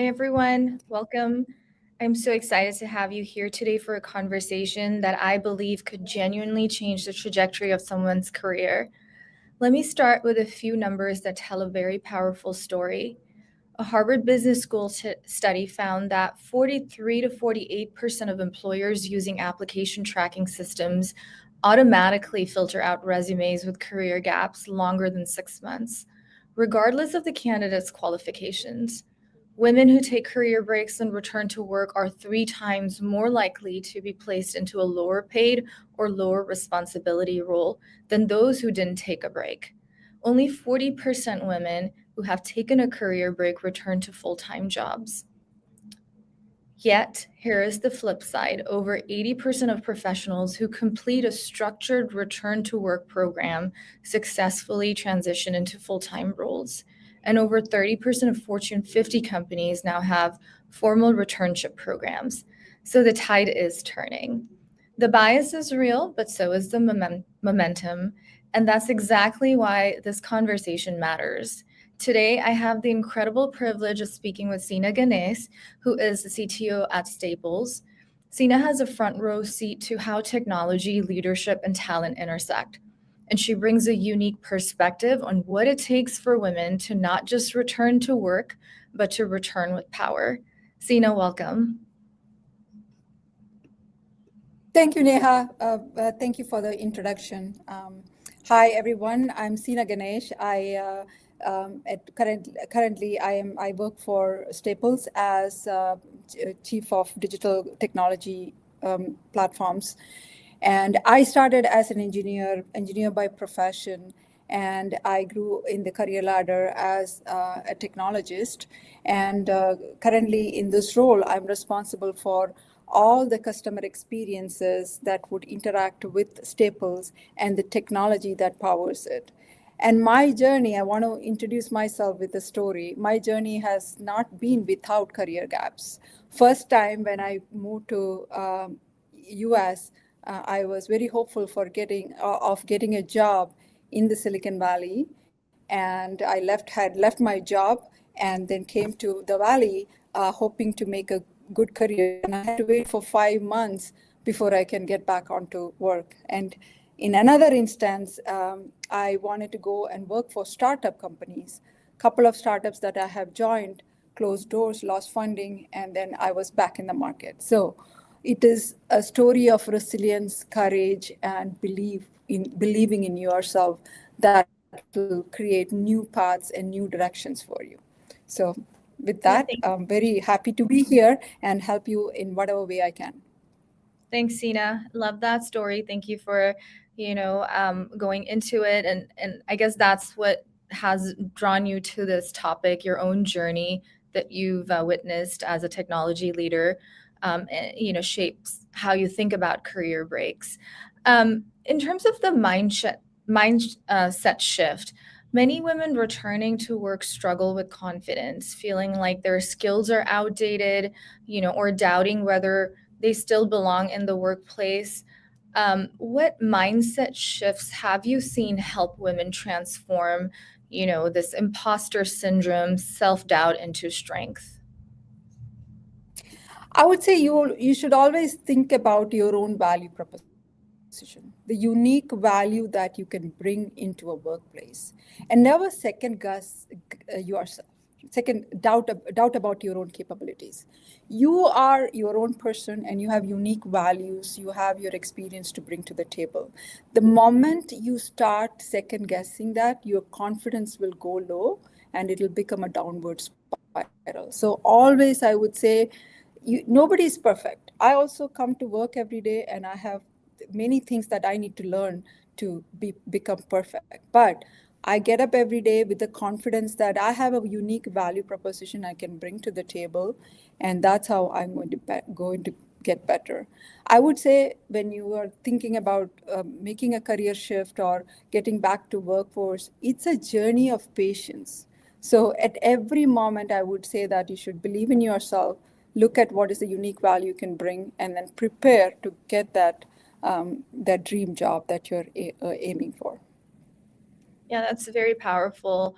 Hi, everyone. Welcome. I'm so excited to have you here today for a conversation that I believe could genuinely change the trajectory of someone's career. Let me start with a few numbers that tell a very powerful story. A Harvard Business School study found that 43 to 48% of employers using application tracking systems automatically filter out resumes with career gaps longer than 6 months, regardless of the candidate's qualifications. Women who take career breaks and return to work are 3 times more likely to be placed into a lower paid or lower responsibility role than those who didn't take a break. Only 40% women who have taken a career break return to full-time jobs. Yet, here is the flip side. Over 80% of professionals who complete a structured return to work program successfully transition into full-time roles. And over 30% of Fortune 50 companies now have formal returnship programs. So the tide is turning. The bias is real, but so is the momentum. And that's exactly why this conversation matters. Today, I have the incredible privilege of speaking with Sina Ganesh, who is the CTO at Staples. Sina has a front row seat to how technology, leadership, and talent intersect. And she brings a unique perspective on what it takes for women to not just return to work, but to return with power. Sina, welcome. Thank you, Neha. Thank you for the introduction. Hi, everyone. I'm Sina Ganesh. Currently, I work for Staples as Chief of Digital Technology Platforms. And I started as an engineer by profession, and I grew in the career ladder as a technologist. And currently in this role, I'm responsible for all the customer experiences that would interact with Staples and the technology that powers it. And my journey, I want to introduce myself with a story. My journey has not been without career gaps. First time when I moved to US, I was very hopeful for getting a job in the Silicon Valley, and had left my job and then came to the Valley, hoping to make a good career. And I had to wait for 5 months before I can get back onto work. And in another instance, I wanted to go and work for startup companies. A couple of startups that I have joined closed doors, lost funding, and then I was back in the market. So it is a story of resilience, courage, and believing in yourself that will create new paths and new directions for you. So with that, I'm very happy to be here and help you in whatever way I can. Thanks, Sina. Love that story. Thank you for, going into it. And I guess that's what has drawn you to this topic, your own journey that you've witnessed as a technology leader, shapes how you think about career breaks. In terms of the mindset shift, many women returning to work struggle with confidence, feeling like their skills are outdated, or doubting whether they still belong in the workplace. What mindset shifts have you seen help women transform, this imposter syndrome, self-doubt into strength? I would say you should always think about your own value proposition, the unique value that you can bring into a workplace, and never second guess yourself. Second, doubt about your own capabilities. You are your own person, and you have unique values. You have your experience to bring to the table. The moment you start second guessing that, your confidence will go low, and it'll become a downward spiral. So always, I would say, nobody is perfect. I also come to work every day, and I have many things that I need to learn to become perfect. But I get up every day with the confidence that I have a unique value proposition I can bring to the table, and that's how I'm going to get better. I would say when you are thinking about making a career shift or getting back to workforce, it's a journey of patience. So at every moment, I would say that you should believe in yourself, look at what is the unique value you can bring, and then prepare to get that dream job that you're aiming for. Yeah, that's very powerful.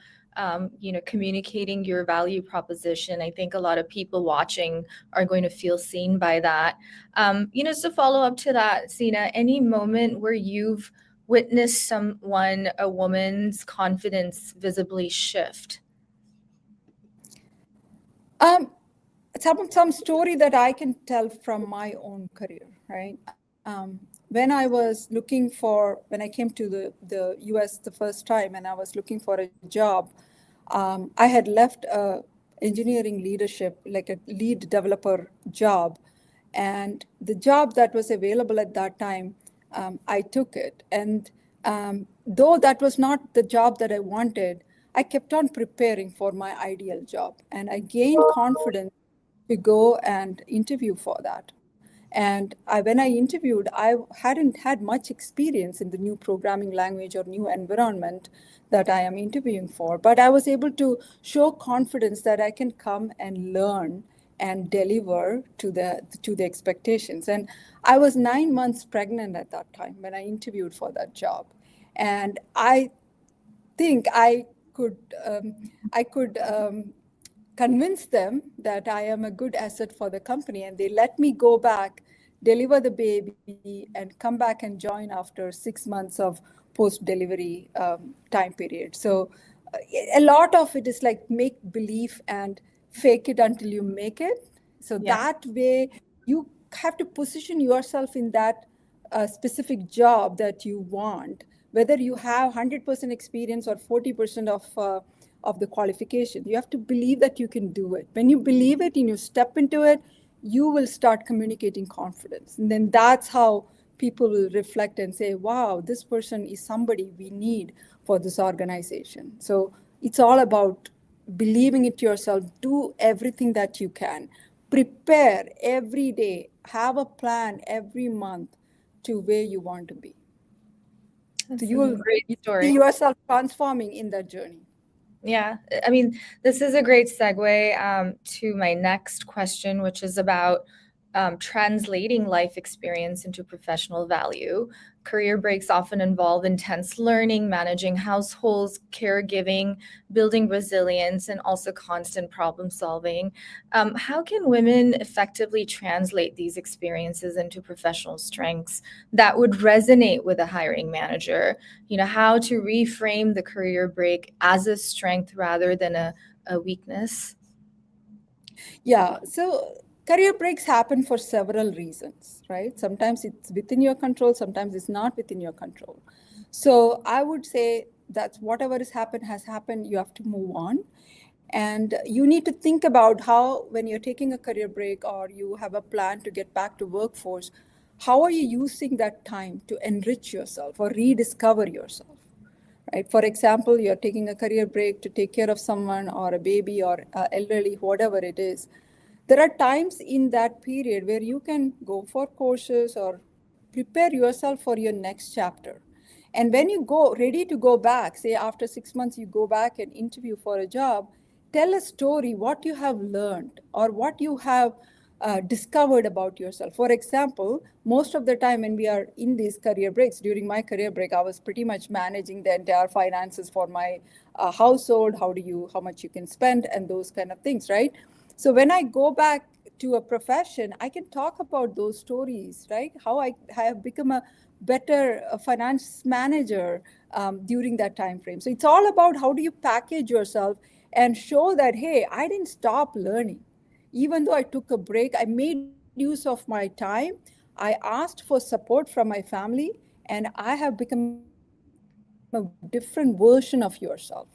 communicating your value proposition. I think a lot of people watching are going to feel seen by that. So follow up to that, Sina, any moment where you've witnessed a woman's confidence visibly shift? Some story that I can tell from my own career, right? When I came to the US the first time and I was looking for a job, I had left engineering leadership, like a lead developer job. And the job that was available at that time, I took it. And though that was not the job that I wanted, I kept on preparing for my ideal job. And I gained confidence to go and interview for that. And when I interviewed, I hadn't had much experience in the new programming language or new environment that I am interviewing for. But I was able to show confidence that I can come and learn and deliver to the expectations. And I was 9 months pregnant at that time when I interviewed for that job. And I think I could convince them that I am a good asset for the company, and they let me go back, deliver the baby, and come back and join after 6 months of post-delivery time period. So a lot of it is like make believe and fake it until you make it. So that way you have to position yourself in that specific job that you want, whether you have 100% experience or 40% of the qualification. You have to believe that you can do it. When you believe it and you step into it, you will start communicating confidence. And then that's how people will reflect and say, wow, this person is somebody we need for this organization. So it's all about believing it yourself. Do everything that you can. Prepare every day. Have a plan every month to where you want to be. That's so you will see yourself transforming in that journey. Yeah, I mean, this is a great segue to my next question, which is about translating life experience into professional value. Career breaks often involve intense learning, managing households, caregiving, building resilience, and also constant problem solving. How can women effectively translate these experiences into professional strengths that would resonate with a hiring manager? How to reframe the career break as a strength rather than a weakness? Yeah, so career breaks happen for several reasons, right? Sometimes it's within your control, sometimes it's not within your control. So I would say that whatever has happened, you have to move on. And you need to think about how, when you're taking a career break or you have a plan to get back to workforce, how are you using that time to enrich yourself or rediscover yourself? Right? For example, you're taking a career break to take care of someone or a baby or elderly, whatever it is. There are times in that period where you can go for courses or prepare yourself for your next chapter. And when you go ready to go back, say after 6 months, you go back and interview for a job, tell a story, what you have learned or what you have discovered about yourself. For example, most of the time when we are in these career breaks, during my career break, I was pretty much managing the entire finances for my household, how much you can spend and those kind of things, right? So when I go back to a profession, I can talk about those stories, right? How I have become a better finance manager during that time frame. So it's all about how do you package yourself and show that, hey, I didn't stop learning. Even though I took a break, I made use of my time. I asked for support from my family, and I have become a different version of yourself,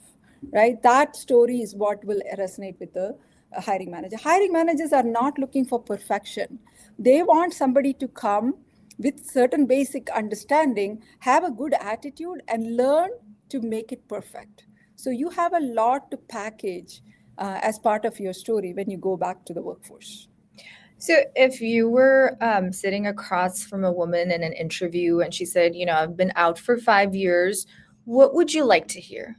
right? That story is what will resonate with the hiring manager. Hiring managers are not looking for perfection. They want somebody to come with certain basic understanding, have a good attitude, and learn to make it perfect. So you have a lot to package as part of your story when you go back to the workforce. So if you were sitting across from a woman in an interview and she said, I've been out for 5 years, what would you like to hear?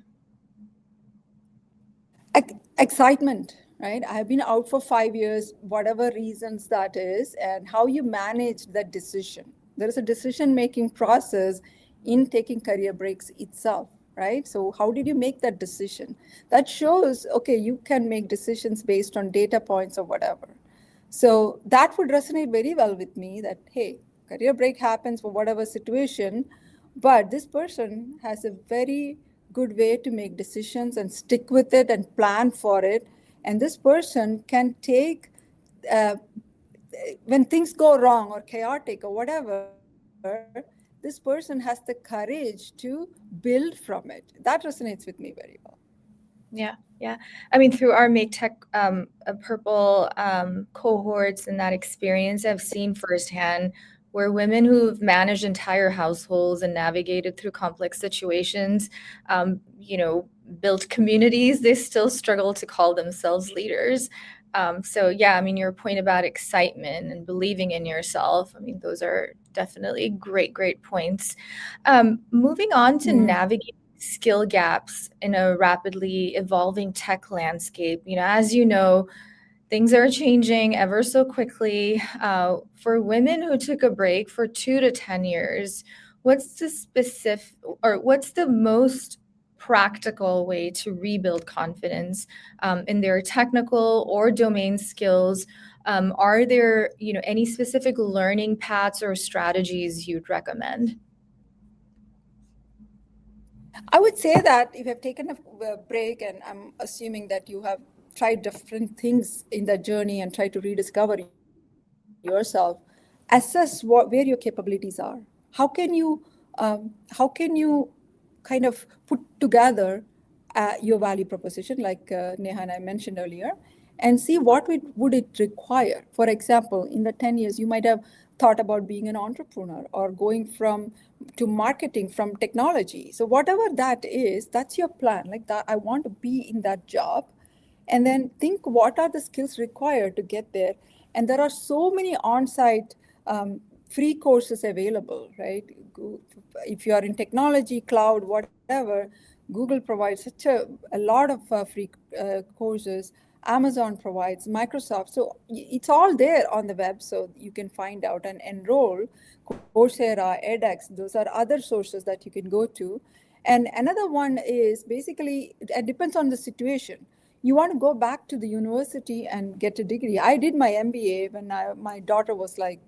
Excitement, right? I've been out for 5 years, whatever reasons that is, and how you manage that decision. There is a decision-making process in taking career breaks itself, right? So how did you make that decision? That shows, okay, you can make decisions based on data points or whatever. So that would resonate very well with me that, hey, career break happens for whatever situation, but this person has a very good way to make decisions and stick with it and plan for it. And this person can take, uh, when things go wrong or chaotic or whatever, this person has the courage to build from it. That resonates with me very well. Yeah, yeah. I mean, through our Make Tech Purple cohorts and that experience, I've seen firsthand where women who've managed entire households and navigated through complex situations, built communities, they still struggle to call themselves leaders. So yeah, I mean, your point about excitement and believing in yourself, I mean, those are definitely great, great points. Moving on to navigating skill gaps in a rapidly evolving tech landscape. As you know, things are changing ever so quickly. For women who took a break for 2 to 10 years, what's the most practical way to rebuild confidence in their technical or domain skills? Are there, any specific learning paths or strategies you'd recommend? I would say that if you've taken a break, and I'm assuming that you have tried different things in that journey and tried to rediscover yourself, assess where your capabilities are. How can you kind of put together your value proposition, like Neha and I mentioned earlier, and see what would it require. For example, in the 10 years, you might have thought about being an entrepreneur or going to marketing from technology. So whatever that is, that's your plan. Like that, I want to be in that job, and then think what are the skills required to get there. And there are so many on-site free courses available, right? If you are in technology, cloud, whatever, Google provides a lot of free courses. Amazon provides, Microsoft. So it's all there on the web, so you can find out and enroll. Coursera, edX, those are other sources that you can go to. And another one is basically, it depends on the situation. You want to go back to the university and get a degree. I did my MBA when my daughter was like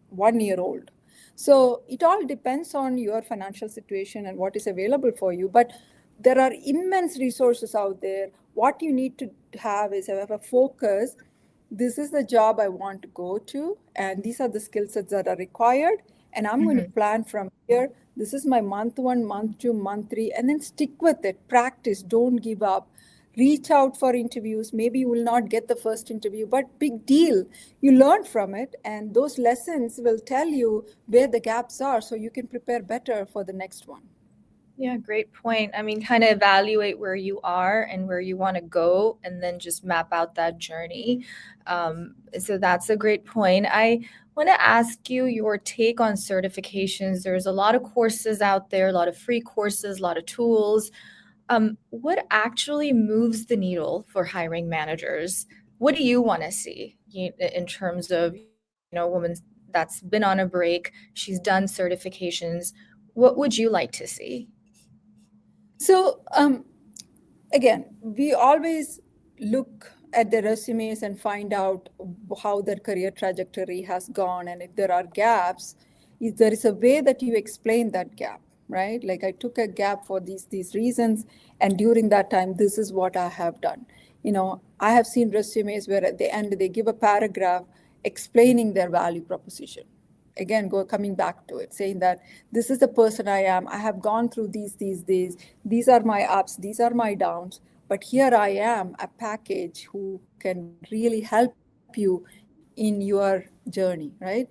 1 year old. So it all depends on your financial situation and what is available for you. But there are immense resources out there. What you need to have is have a focus. This is the job I want to go to, and these are the skill sets that are required. And I'm going to plan from here. This is my month 1, month 2, month 3, and then stick with it. Practice, don't give up. Reach out for interviews. Maybe you will not get the first interview, but big deal. You learn from it, and those lessons will tell you where the gaps are so you can prepare better for the next one. Yeah, great point. I mean, kind of evaluate where you are and where you want to go, and then just map out that journey. So that's a great point. I want to ask you your take on certifications. There's a lot of courses out there, a lot of free courses, a lot of tools. What actually moves the needle for hiring managers? What do you want to see in terms of, a woman that's been on a break, she's done certifications? What would you like to see? So again, we always look at the resumes and find out how their career trajectory has gone, and if there are gaps, if there is a way that you explain that gap, right? Like I took a gap for these reasons, and during that time, this is what I have done. I have seen resumes where at the end they give a paragraph explaining their value proposition. Again, coming back to it, saying that this is the person I am. I have gone through these are my ups, these are my downs, but here I am, a package who can really help you in your journey, right?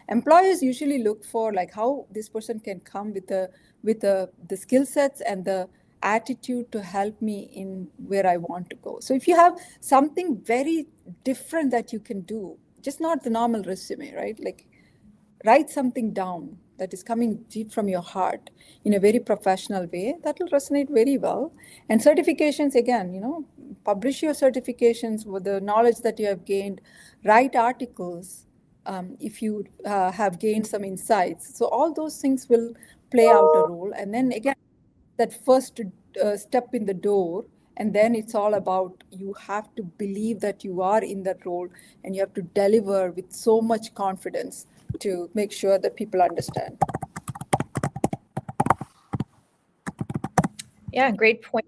Employers usually look for like how this person can come with the skill sets and the attitude to help me in where I want to go. So if you have something very different that you can do, just not the normal resume, right? Like write something down that is coming deep from your heart in a very professional way, that will resonate very well. And certifications, again, publish your certifications with the knowledge that you have gained. Write articles if you have gained some insights. So all those things will play out a role. And then again, that first step in the door. And then it's all about you have to believe that you are in that role and you have to deliver with so much confidence to make sure that people understand. Yeah, great point.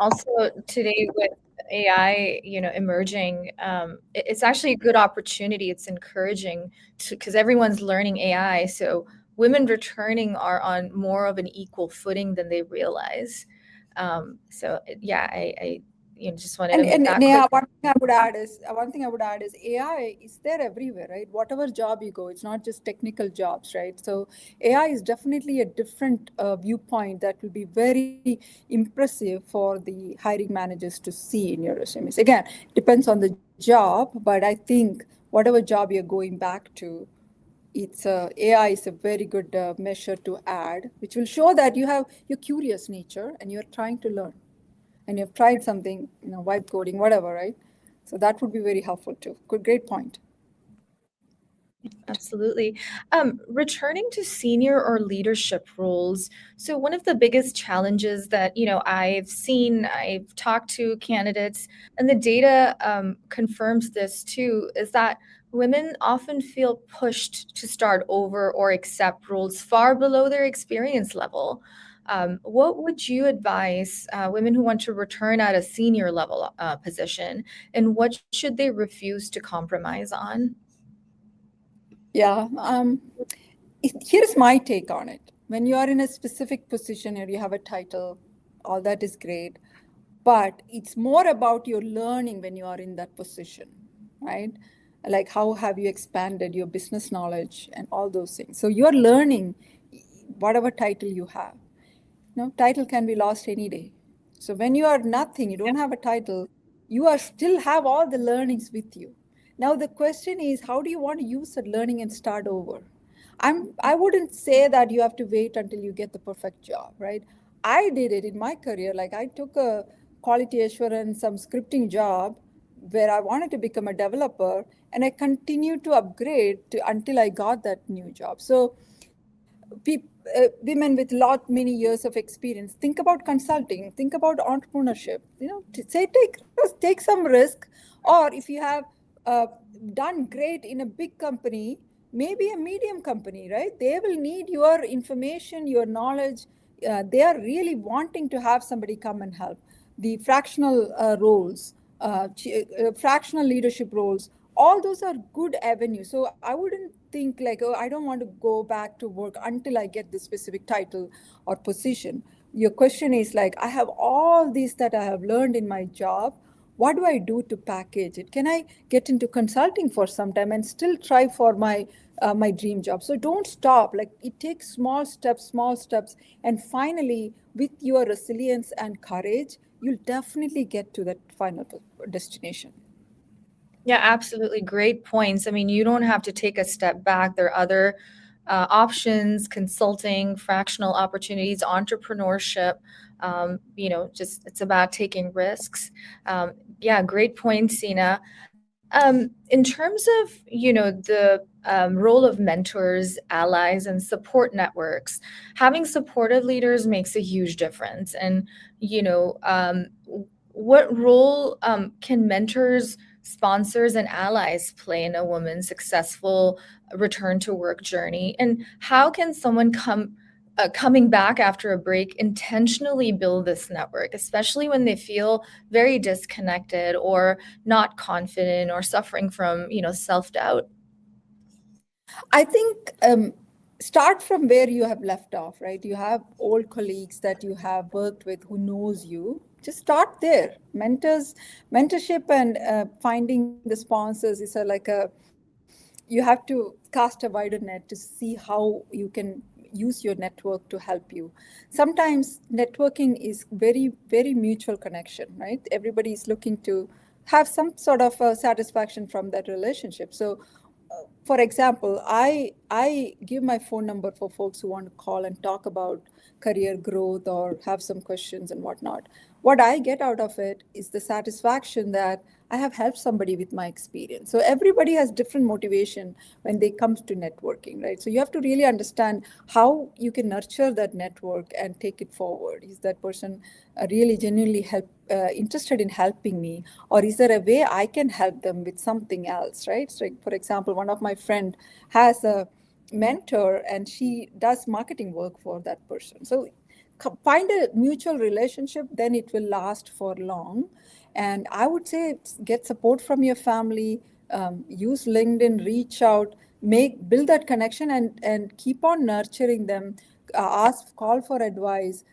Also, today with AI, emerging, it's actually a good opportunity. It's encouraging to because everyone's learning AI. So women returning are on more of an equal footing than they realize. Yeah, I just wanted to And, make and that Neha, quick. one thing I would add is AI is there everywhere, right? Whatever job you go, it's not just technical jobs, right? So AI is definitely a different viewpoint that will be very impressive for the hiring managers to see in your resumes. Again, depends on the job, but I think whatever job you're going back to, it's AI is a very good measure to add, which will show that you have your curious nature and you're trying to learn and you've tried something, vibe coding, whatever, right? So that would be very helpful too. Good, great point. Absolutely. Returning to senior or leadership roles. So one of the biggest challenges that, I've talked to candidates, and the data confirms this too, is that women often feel pushed to start over or accept roles far below their experience level. What would you advise women who want to return at a senior level position, and what should they refuse to compromise on? Yeah. Here's my take on it. When you are in a specific position or you have a title, all that is great. But it's more about your learning when you are in that position, right? Like how have you expanded your business knowledge and all those things. So you're learning whatever title you have. Title can be lost any day. So when you are nothing, you don't have a title, you are still have all the learnings with you. Now the question is, how do you want to use that learning and start over? I wouldn't say that you have to wait until you get the perfect job, right? I did it in my career. Like I took a quality assurance, some scripting job where I wanted to become a developer, and I continued to upgrade until I got that new job. So women with many years of experience think about consulting, think about entrepreneurship, to say take some risk. Or if you have uh, done great in a big company, maybe a medium company, right? They will need your information, your knowledge. They are really wanting to have somebody come and help. The fractional roles, fractional leadership roles, all those are good avenues. So I wouldn't think like, oh, I don't want to go back to work until I get this specific title or position. Your question is like, I have all these that I have learned in my job. What do I do to package it? Can I get into consulting for some time and still try for my dream job? So don't stop. Like it takes small steps, and finally, with your resilience and courage, you'll definitely get to that final destination. Yeah, absolutely. Great points. I mean, you don't have to take a step back. There are other options, consulting, fractional opportunities, entrepreneurship. Just it's about taking risks. Yeah, great points, Sina. In terms of, the role of mentors, allies, and support networks, having supportive leaders makes a huge difference. And, what role can mentors, sponsors, and allies play in a woman's successful return to work journey? And how can someone coming back after a break intentionally build this network, especially when they feel very disconnected or not confident or suffering from, self-doubt? I think start from where you have left off, right? You have old colleagues that you have worked with who knows you. Just start there. Mentorship, and finding the sponsors is you have to cast a wider net to see how you can use your network to help you. Sometimes networking is very mutual connection, right? Everybody is looking to have some sort of satisfaction from that relationship. So for example, I give my phone number for folks who want to call and talk about career growth or have some questions and whatnot. What I get out of it is the satisfaction that I have helped somebody with my experience. So everybody has different motivation when they comes to networking, right? So you have to really understand how you can nurture that network and take it forward. Is that person really genuinely interested in helping me, or is there a way I can help them with something else, right? So, like, for example, one of my friend has a mentor and she does marketing work for that person. So find a mutual relationship, then it will last for long. And I would say get support from your family, use LinkedIn, reach out, build that connection, and keep on nurturing them. Call for advice,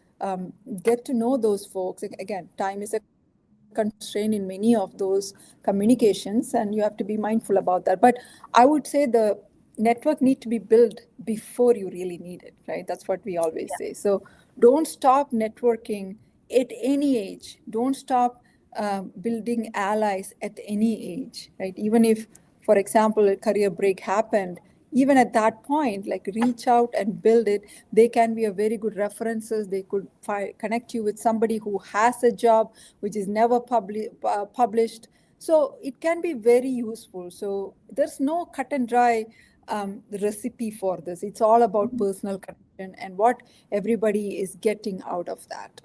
get to know those folks. Again, time is a constraint in many of those communications, and you have to be mindful about that. But I would say the network need to be built before you really need it, right? That's what we always say. So don't stop networking at any age. Don't stop building allies at any age, right? Even if, for example, a career break happened, even at that point, like, reach out and build it. They can be a very good references. They could connect you with somebody who has a job which is never published. So it can be very useful. So there's no cut and dry recipe for this. It's all about personal connection and what everybody is getting out of that.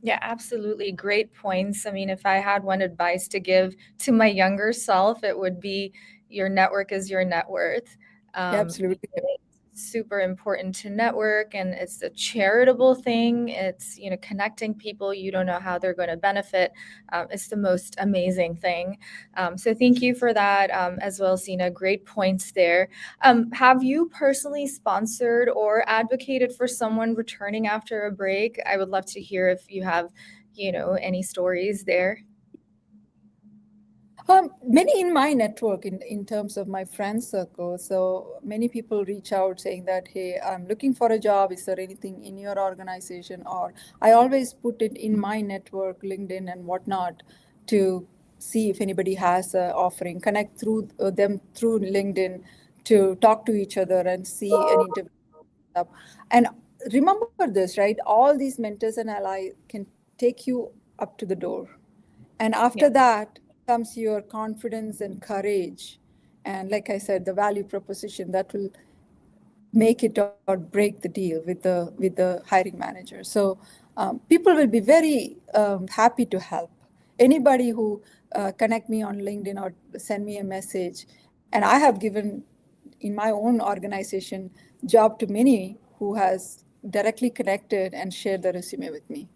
Yeah, absolutely. Great points. I mean, if I had one advice to give to my younger self, it would be your network is your net worth. Absolutely. It's super important to network, and it's a charitable thing. It's, connecting people. You don't know how they're going to benefit. It's the most amazing thing. So thank you for that as well, Sina. Great points there. Have you personally sponsored or advocated for someone returning after a break? I would love to hear if you have, any stories there. Many in my network, in terms of my friend circle. So many people reach out saying that, hey, I'm looking for a job. Is there anything in your organization? Or I always put it in my network, LinkedIn and whatnot, to see if anybody has an offering, connect through them through LinkedIn to talk to each other and see an interview up. And remember this, right? All these mentors and allies can take you up to the door. And after that comes your confidence and courage. And like I said, the value proposition that will make it or break the deal with the hiring manager. So people will be very happy to help. Anybody who connect me on LinkedIn or send me a message, and I have given in my own organization job to many who has directly connected and shared the resume with me.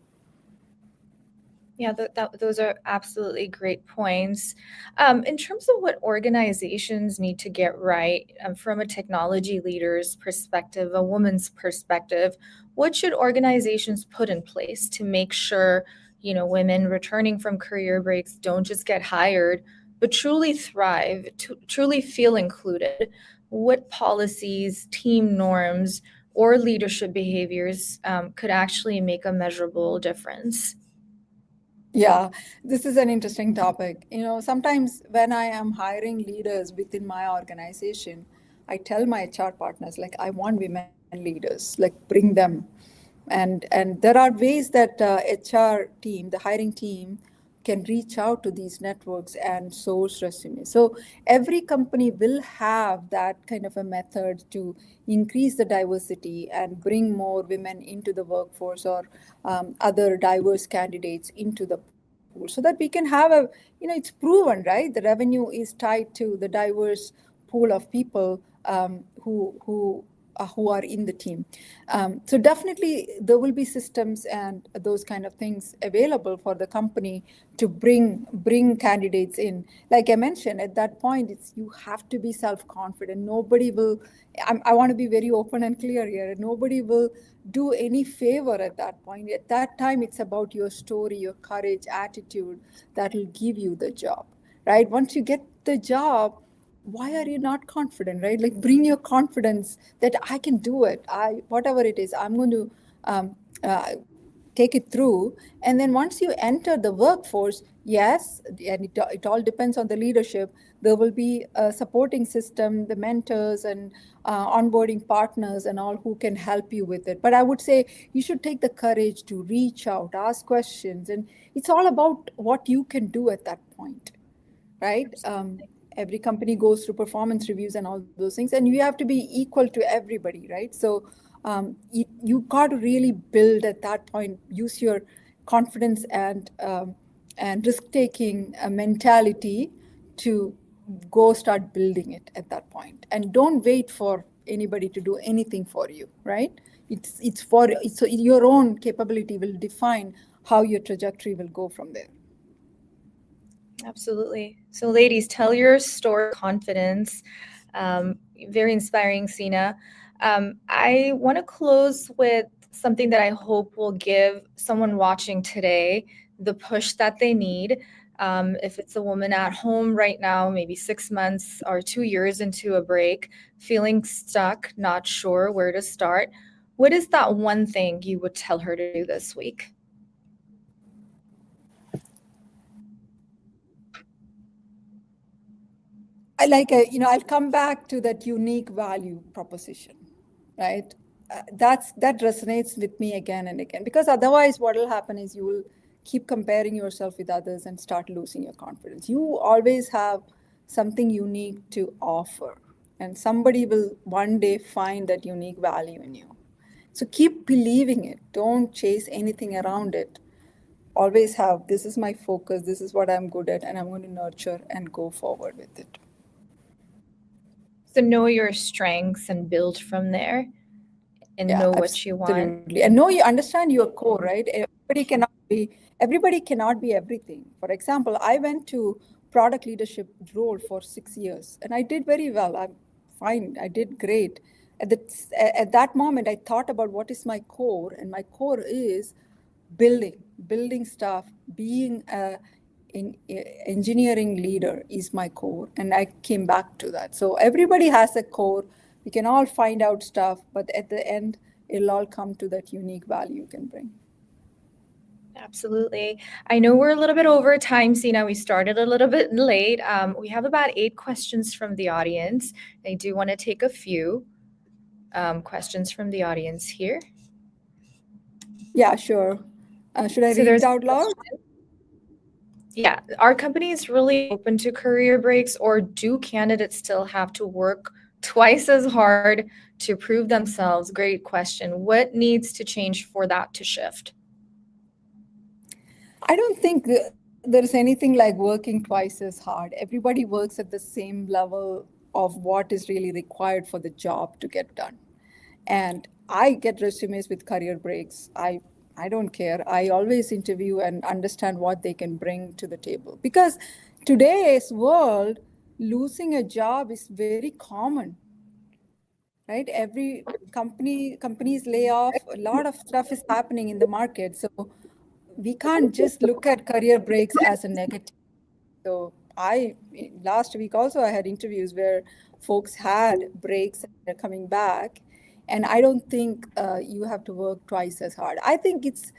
Yeah, those are absolutely great points. In terms of what organizations need to get right from a technology leader's perspective, a woman's perspective, what should organizations put in place to make sure, women returning from career breaks don't just get hired, but truly thrive, truly feel included? What policies, team norms, or leadership behaviors could actually make a measurable difference? Yeah, this is an interesting topic. Sometimes when I am hiring leaders within my organization, I tell my HR partners, like, I want women leaders, like, bring them. And there are ways that HR team, the hiring team, can reach out to these networks and source resumes. So every company will have that kind of a method to increase the diversity and bring more women into the workforce, or other diverse candidates into the pool, so that we can have it's proven, right? The revenue is tied to the diverse pool of people who are in the team. So definitely there will be systems and those kind of things available for the company to bring candidates in. Like I mentioned, at that point, you have to be self-confident. Nobody will. I want to be very open and clear here. Nobody will do any favor at that point. At that time, it's about your story, your courage, attitude that will give you the job, right? Once you get the job, why are you not confident, right? Like, bring your confidence that I can do it. Whatever it is, I'm going to take it through. And then once you enter the workforce, yes, and it all depends on the leadership. There will be a supporting system, the mentors and onboarding partners and all who can help you with it. But I would say you should take the courage to reach out, ask questions, and it's all about what you can do at that point, right? Every company goes through performance reviews and all those things, and you have to be equal to everybody, right? So you got to really build at that point, use your confidence and risk-taking mentality to go start building it at that point. And don't wait for anybody to do anything for you, right? It's so your own capability will define how your trajectory will go from there. Absolutely. So, ladies, tell your story of confidence. Very inspiring, Sina. I want to close with something that I hope will give someone watching today the push that they need. If it's a woman at home right now, maybe 6 months or 2 years into a break, feeling stuck, not sure where to start, what is that one thing you would tell her to do this week? I'll come back to that unique value proposition, right? That resonates with me again and again, because otherwise what will happen is you will keep comparing yourself with others and start losing your confidence. You always have something unique to offer, and somebody will one day find that unique value in you. So keep believing it. Don't chase anything around it. Always have, this is my focus, this is what I'm good at, and I'm going to nurture and go forward with it. So know your strengths and build from there and know what you want. Absolutely. And know you understand your core, right? Everybody cannot be everything. For example, I went to product leadership role for 6 years and I did very well. I'm fine. I did great. At that moment, I thought about what is my core, and my core is building stuff, being in engineering leader is my core, and I came back to that. So everybody has a core. We can all find out stuff, but at the end, it'll all come to that unique value you can bring. Absolutely. I know we're a little bit over time, Sina. We started a little bit late. We have about 8 questions from the audience. I do want to take a few questions from the audience here. Yeah, sure. Should I read it out loud? Yeah. Our company is really open to career breaks, or do candidates still have to work twice as hard to prove themselves? Great question. What needs to change for that to shift? I don't think there's anything like working twice as hard. Everybody works at the same level of what is really required for the job to get done. And I get resumes with career breaks. I don't care. I always interview and understand what they can bring to the table. Because today's world, losing a job is very common, right? Every companies lay off. A lot of stuff is happening in the market. So we can't just look at career breaks as a negative. So last week also I had interviews where folks had breaks and they're coming back. And I don't think you have to work twice as hard. I think it's,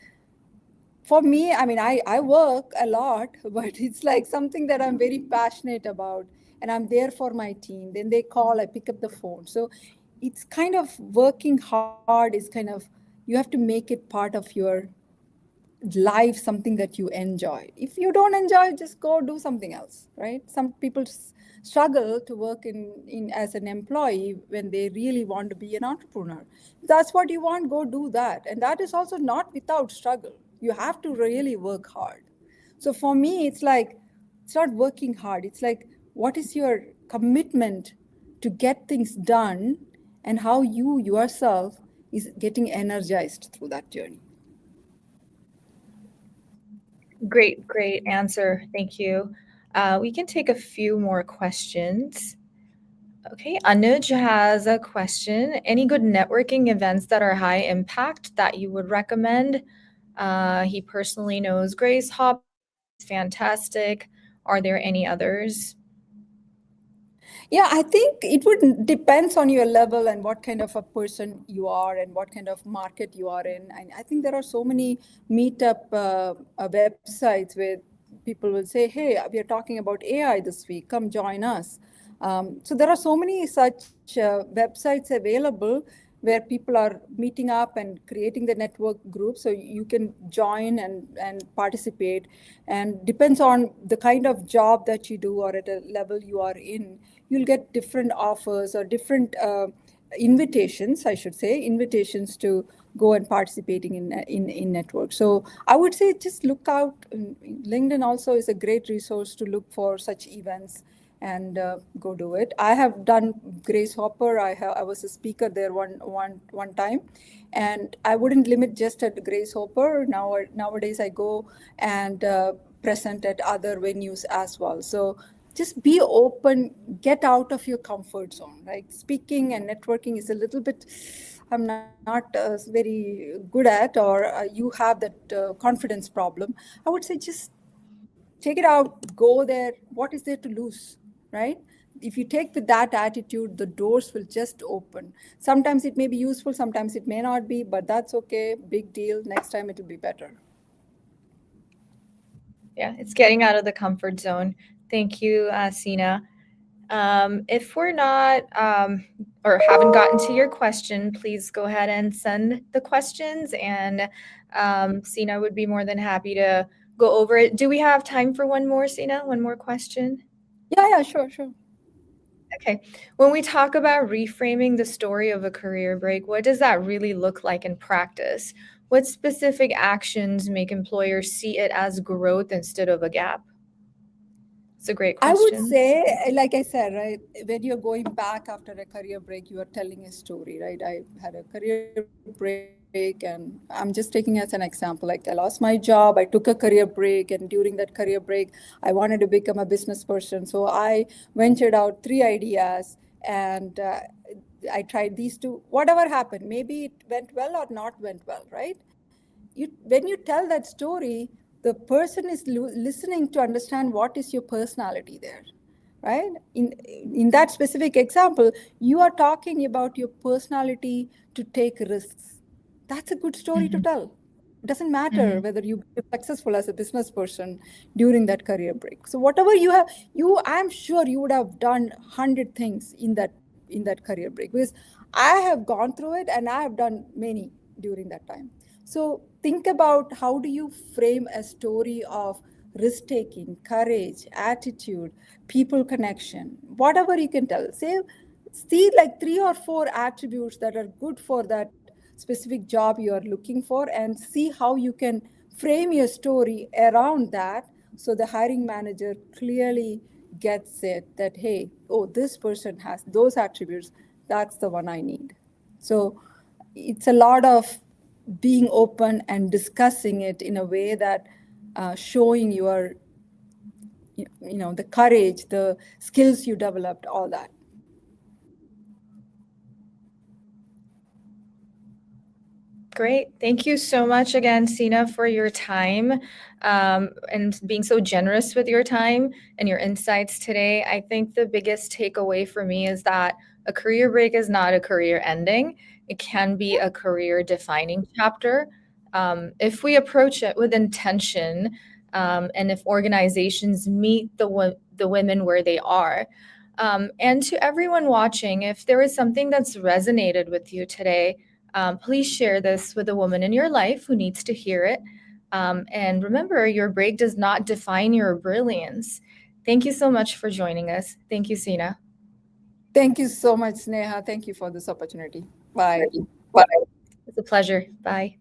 for me, I mean, I work a lot, but it's like something that I'm very passionate about, and I'm there for my team. Then they call, I pick up the phone. So it's kind of working hard is kind of, you have to make it part of your life, something that you enjoy. If you don't enjoy, just go do something else, right? Some people struggle to work in as an employee when they really want to be an entrepreneur. If that's what you want, go do that. And that is also not without struggle. You have to really work hard. So for me, it's like, it's not working hard. It's like, what is your commitment to get things done, and how you yourself is getting energized through that journey. Great answer. Thank you. We can take a few more questions. Okay, Anuj has a question. Any good networking events that are high impact that you would recommend? He personally knows Grace Hop is fantastic. Are there any others? Yeah, I think it would depends on your level and what kind of a person you are and what kind of market you are in. And I think there are so many meetup websites where people will say, "Hey, we are talking about AI this week. Come join us." So there are so many such websites available where people are meeting up and creating the network group, so you can join and participate. And depends on the kind of job that you do or at a level you are in, you'll get different offers or different invitations, I should say, invitations to go and participating in network. So I would say just look out. LinkedIn also is a great resource to look for such events and go do it. I have done Grace Hopper. I was a speaker there one time, and I wouldn't limit just at Grace Hopper. Nowadays I go and present at other venues as well. So just be open, get out of your comfort zone. Right, speaking and networking is a little bit I'm not very good at, or you have that confidence problem. I would say just take it out, go there. What is there to lose, right? If you take that attitude, the doors will just open. Sometimes it may be useful, sometimes it may not be, but that's okay. Big deal. Next time it'll be better. Yeah, it's getting out of the comfort zone. Thank you, Sina. If we're not or haven't gotten to your question, please go ahead and send the questions, and Sina would be more than happy to go over it. Do we have time for one more, Sina? One more question? Yeah, sure. Okay. When we talk about reframing the story of a career break, what does that really look like in practice? What specific actions make employers see it as growth instead of a gap? It's a great question. I would say, like I said, right, when you're going back after a career break, you are telling a story, right? I had a career break, and I'm just taking as an example, like I lost my job, I took a career break, and during that career break, I wanted to become a business person. So I ventured out 3 ideas, and I tried these two. Whatever happened, maybe it went well or not went well, right? When you tell that story, the person is listening to understand what is your personality there, right? In that specific example, you are talking about your personality to take risks. That's a good story to tell. It doesn't matter whether you be successful as a business person during that career break. So whatever you have, I'm sure you would have done 100 things in that career break, because I have gone through it and I have done many during that time. So think about how do you frame a story of risk taking, courage, attitude, people connection, whatever you can tell. See like 3 or 4 attributes that are good for that specific job you are looking for, and see how you can frame your story around that, so the hiring manager clearly gets it that, hey, oh, this person has those attributes, that's the one I need. So it's a lot of being open and discussing it in a way that showing your the courage, the skills you developed, all that. Great. Thank you so much again, Sina, for your time and being so generous with your time and your insights today. I think the biggest takeaway for me is that a career break is not a career ending. It can be a career defining chapter. If we approach it with intention, and if organizations meet the women where they are. And to everyone watching, if there is something that's resonated with you today, please share this with a woman in your life who needs to hear it. And remember, your break does not define your brilliance. Thank you so much for joining us. Thank you, Sina. Thank you so much, Sneha. Thank you for this opportunity. Bye. It's a pleasure. Bye.